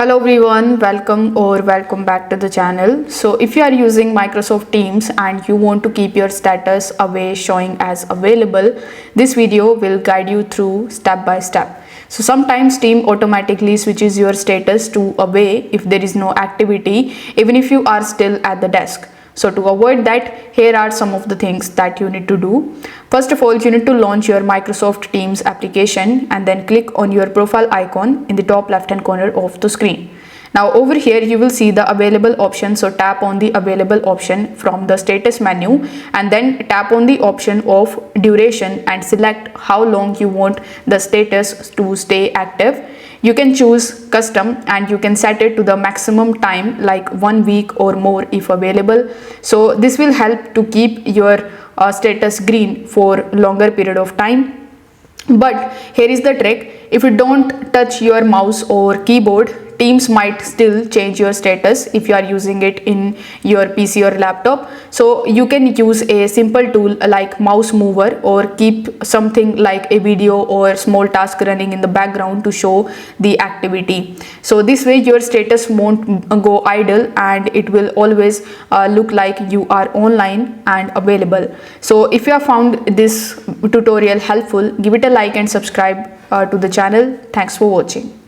Hello everyone, welcome back to the channel. So if you are using Microsoft Teams and you want to keep your status away showing as available, this video will guide you through step by step. So sometimes Team automatically switches your status to away if there is no activity, even if you are still at the desk. So to avoid that, here are some of the things that you need to do. First of all, you need to launch your Microsoft Teams application and then click on your profile icon in the top left hand corner of the screen. Now over here you will see the available option, so tap on the available option from the status menu and then tap on the option of duration and select how long you want the status to stay active. You can choose custom and you can set it to the maximum time like 1 week or more if available. So this will help to keep your status green for longer period of time. But here is the trick: if you don't touch your mouse or keyboard, Teams might still change your status if you are using it in your PC or laptop. So you can use a simple tool like mouse mover or keep something like a video or small task running in the background to show the activity. So this way your status won't go idle and it will always look like you are online and available. So if you have found this tutorial helpful, give it a like and subscribe to the channel. Thanks for watching.